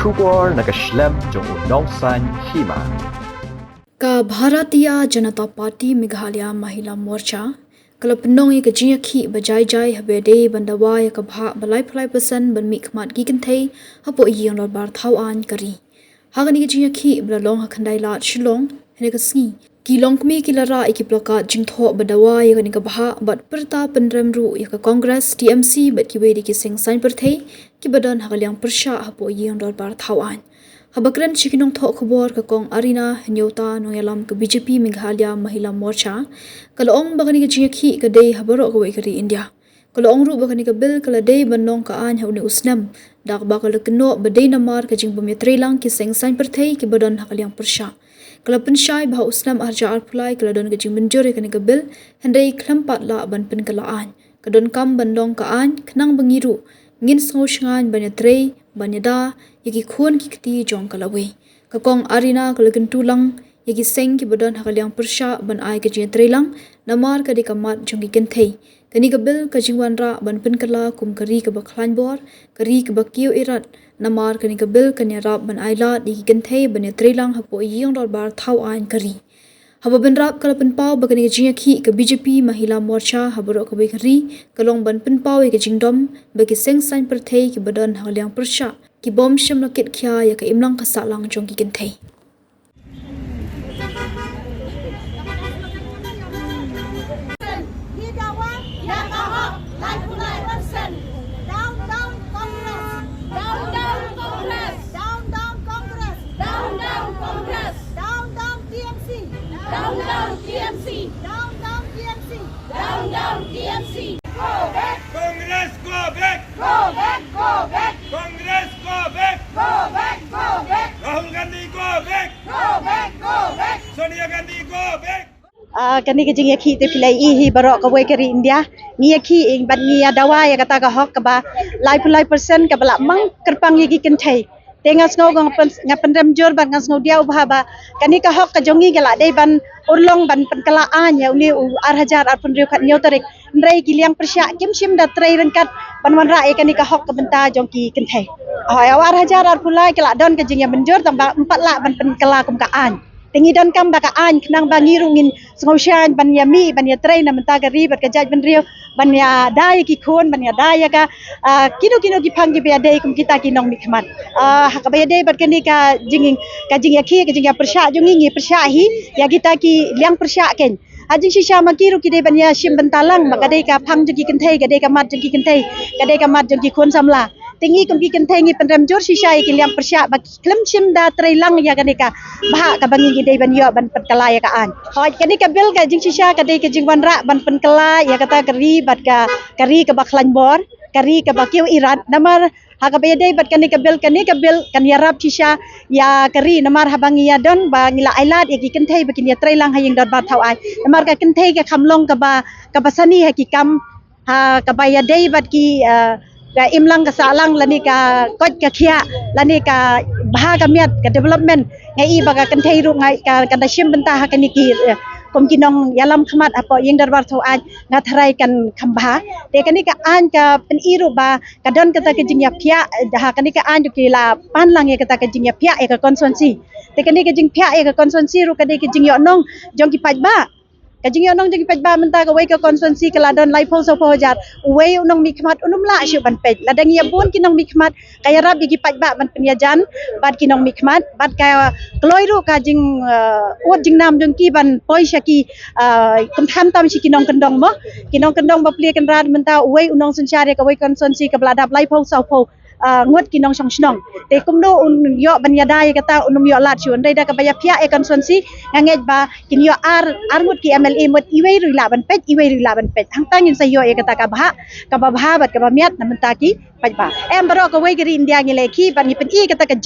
Shubor Nakashlem Jong Unongsan Hima. Ka Bharatiya Janata Party Meghalaya Mahila Morcha Kala penong ye kajinya ki bajai jai habede bandawa ye kabha balai phlai pasan ban mi khmat gi kanthei hapo yeng lor bar thau an kari hagani kajinya ki blalong hakhandai la shilong hene kasngi kilong kmi kilara ikiplaka jingtho badawa ye kani kabha bat perta penrem ru ye ka congress tmc bat ki wedi ki sing sign perthei ki badan hagalyang persha hapo yeng lor bar thau an Habakran Chikinong Thok Khobor ka Kong Arina Nyota Noyalam ka BJP Meghalaya Mahila Morcha Kalaong bakani ka jingaki ka day habaro ka waikari India Kalaong ru bakani ka bil kala day banong ka an hauni usnam dak bakal keno baday namar ka jing bumetri lang ki seng sign perthei ki badan hakalyang persha Kala pensyai bah usnam arja arpulai kala don ka jing benjore kani ka bil hendai klampat la ban pen kala an kadon kam bandong ka an khnang bangiru ngin sngo shngan banyatrei banyada yaki khon ki kti jong kalawe kakong arina kalagan tulang yaki seng ki badan hakalyang persha ban ai ka jin trelang namar ka dikamat jong ki kenthei kani ka bil ka jingwan ra ban pen kala kum kari ka bakhlan bor kari ka bakiu irat namar kani ka bil kanya rap ban ai la di ki kenthei ban trelang hapo yeng dor bar thau an kari Haba benrap kala penpau bagani ka jingaki ka BJP Mahila Morcha habaro ka bekari kalong ban penpau ka jingdom bagi seng sign perthei ki badan hakalyang persha ki bom sham no kit khya ya ka imlang ka salang jong ki kenthei TMC. Go back. Congress, go back. Go back, go back. Congress, go back. Go back, go back. Rahul Gandhi, go back. Go back, go back. Sonia Gandhi, go back. Kani kajing ya ki te pilai hi barok ka wei kari India ngi ya ki ing ban ngi dawa ya kata ka hok ka ba lai person ka bala mang kerpang yi kin thai tengas ngo ngapan rem jor ban ngas ngo dia ubha ba kani ka hok ka jongi gala dei ban urlong ban penkala an ya uni ar hajar ar punriu khat nyau tarik ndrai giliang persya kim shim da trai rengkat ban wan ra e kani ka hok ka benta jongki kin thai ar hajar ar pulai kala don ka jing ya benjor tambah 4 la ban penkala kum ka an Tingi don kam baka an knang bangi rungin sngoshan ban ya mi ban ya trai na menta gari bat ka jaj ban rio ban ya dai ki khon ban ya dai ka kino ki phang ki be dai kum kita ki nong mi khmat ha ka be dai bat kani ka jing ya khi ka jing ya persha jungi ngi persha hi ya kita ki liang persha ken Ajing shisha makiru ki dai ban ya shim bentalang maka dai ka phang jungi kenthei ka dai ka mat jungi kenthei ka dai ka mat jungi khon samla Tingi kum ki kenthei ngi penrem jor shisha ki liang persya ba klem shim da trai lang ya kani ka bah ka bangi dai ban yo ban penkala ya ka an hoi kani ka bil ka jing shisha ka dai ka jing wan ra ban penkala ya kata kari bat ka kari ka bakhlan bor kari ka bakiu irat namar ha ka be dai bat kani ka bil kan ya rap shisha ya kari namar habangi ya don ba ngila ailat ya ki kenthei bakin ya trai lang hayeng dot ba thau ai namar ka kenthei ka khamlong ka basani ha ki kam ha ka ba ya dai bat ki ka imlang ka salang lani ka kot ka khia lani ka bah ka miat ka development ngai ba ka kenthei ru ngai ka da shim benta ha kani ki kom kinong yalam khmat apo yeng darbar thau aj ngathrai kan khamba te kani ka an ka pen iru ba ka don kata ka jingya phya ha kani ka an ki la pan lang ye kata ka jingya phya e ka constituency te kani ka jing phya e ka constituency ru ka de ki jingyo nong jong ki paj ba Kajing yonong jeng pajba menta ka wei ka konstituensi ka ladon lai pho so pho jar wei unong mi khmat unum la shu ban pej ladang ya bon kinong mi khmat kaya rab gi pajba ban penyajan bat kinong mi khmat bat ka kloi ru ka jing ut jing nam jong ki ban poi shaki kum tham tam shi kinong kendong ba pli kan rad menta wei unong sun share ka wei konstituensi ka bladap lai pho so pho ngot kinong song snong te kumno un yo ban yadai kata unum yo lat chun dai da ka baya phya e konstituensi ngangej ba kin yo ar ngot ki MLA mot iwei ru la ban pej hang tangin sa yo e kata ka bah bat ka ba miat na menta ki paj ba em baro ka wei gari India ngile ki ban ni pen I kata ka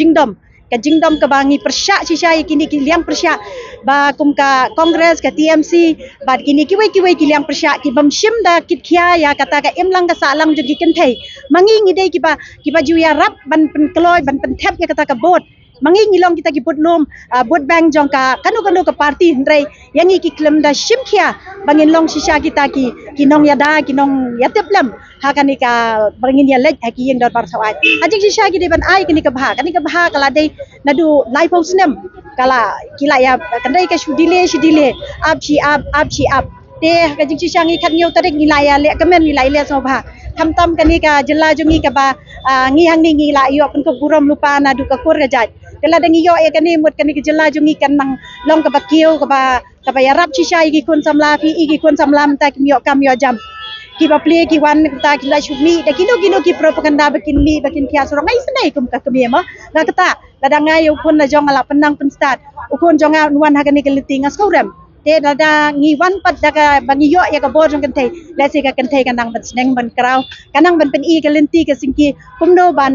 jingdom ka bangi persya shisha kini ki liang persya ba kum ka congress ka TMC ba kini ki wei ki liang persya ki bam shim da kit khia ya kata ka imlang ka salang ju ki kenthei mangi ngi dei ki ba ju ya rap ban pen kloi ban pen thep ya kata ka bot mangi ngilong kita ki putlum vote bank jong ka kanu ka party hendrai yang ki klem da shimkhia bangin long shisha kita ki nong yada ki nong yateplam ha kani ka bangin ya lej ha ki yeng dot par sawai ajik shisha ki de ban ai kani ka bha kala dei nadu live house nem kala kila ya kandai ka shudile up te ka jing shisha ngi khat nyau tarik nilaya le kamen nilai le so bha tham tam kani ka jela jongi ka ba ngi hang ni ngi la yo pun ko buram lupa nadu ka kur ga jaj kala dangi yo e kani mut kani ka jela jongi kan nang long ka bakiu ka ba ya rap shisha igi kun samla fi igi kun samlam ta ki yo kam yo jam ki ba play ki wan ta ki la shumi da kino ki propaganda bakin mi bakin kia sorong ai senai kum ka kemi ma na kata ladang ayo pun na jong ala penang pen start ukun jong wan ha kani ka liting askurem te dada ngi wan pat daga bangi yo ya ka bor jong kan thai lesi ka kan thai kanang ban sneng ban kraw kanang ban pen i ka lenti ka singki kumno ban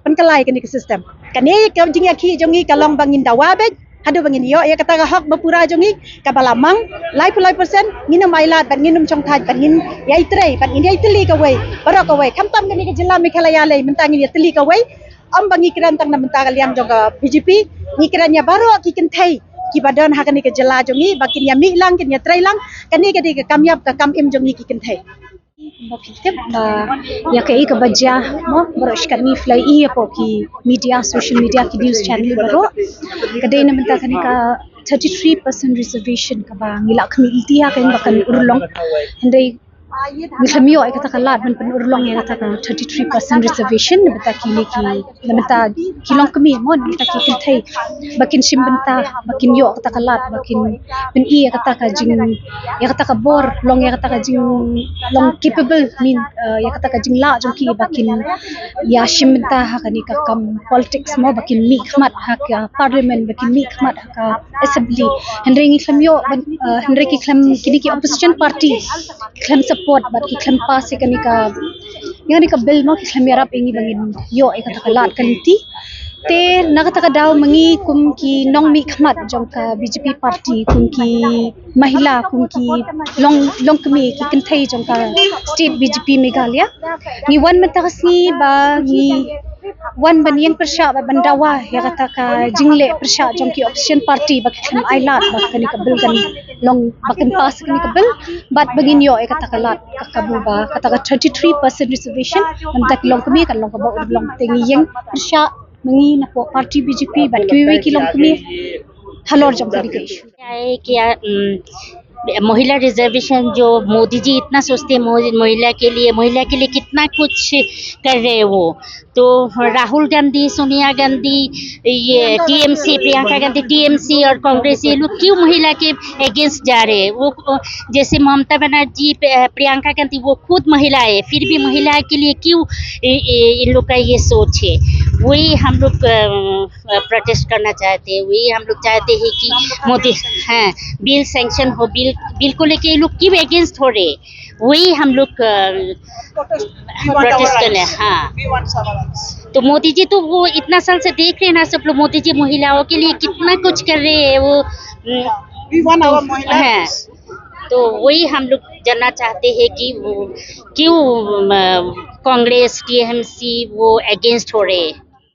pen kalai kan ka system kane ka jinga khi jongi ka long bangin dawa be hadu bangin yo ya kata ka hak bapura jongi ka balamang lai persen nginum mailat ban nginum chong thaj ban ngin yai trei ban ngin yai tli ka wei barok ka wei kham tam kan ka jilla mikhalaya lei mentangin ya tli ka wei am bangi kiran tang na mentaga liang jong ka BJP ni kiranya baro ki kan thai ki badan ha kani ke jela jongi bakin ya mi lang kin ya trai lang kani ke de kamyap ka kam im jongi ki kin thai bakitep ya ke ik bajja mo borosh kani fly i po ki media social media ki news channel baro kadai na menta kani ka 33% reservation ka ba ngila khmi iltia kan bakan urlong handai Ngisamio ay kata kalat man panurlong ya kata ka 33% reservation beta kini ki beta kilong kami mo beta ki kintai bakin simbenta bakin yo kata kalat bakin pen i ya kata ka jing ya kata ka bor long ya kata ka jing long capable min ya kata ka jing la jong ki bakin ya simbenta ha kani ka kam politics mo bakin mi khmat ha ka parliament bakin mi khmat ha ka assembly hendring ngisamio hendring ki kham kini ki opposition party kham support but ki kham pass kani ka yani ka bill mo ki kham yarap ingi bangin yo ay kata kalat kanti te nakata ka daw mangi kum ki nong mi khmat jong ka BJP party kum ki mahila kum ki long kami ki kanthai jong ka state BJP Meghalaya ni wan mentakasni ba ni wan banian persya ba bandawa ya kata ka jingle persya jong ki opposition party ba kham ailat ba kani ka bill kan long bakan pass kani ka bill but bagin yo ay kata kalat kakabu ba kata ka 33% reservation namtak long kami kan long ka ba long tengi yang persya mangi na po party BJP but kiwi ki long kami halor jong kani ka issue है कि महिला रिजर्वेशन जो मोदी जी इतना सोचते हैं महिला के लिए कितना कुछ कर रहे हैं वो तो राहुल गांधी सोनिया गांधी ये टीएमसी प्रियंका गांधी टीएमसी और कांग्रेस ये लोग क्यों महिला के अगेंस्ट जा रहे हैं वो जैसे ममता बनर्जी प्रियंका गांधी वो खुद महिला है फिर भी महिला के लिए क्यों इन लोग का ये सोच है वही हम लोग प्रोटेस्ट करना चाहते हैं वही हम लोग चाहते हैं कि मोदी बिल सैंक्शन हो बिल को लेके ये लोग क्यों अगेंस्ट हो रहे वही हम लोग प्रोटेस्ट करने तो मोदी जी तो वो इतना साल से देख रहे हैं ना सब लोग मोदी जी महिलाओं के लिए कितना कुछ कर रहे हैं वो तो वही हम लोग जानना चाहते हैं कि वो क्यों कांग्रेस टीएमसी वो अगेंस्ट हो रहे हैं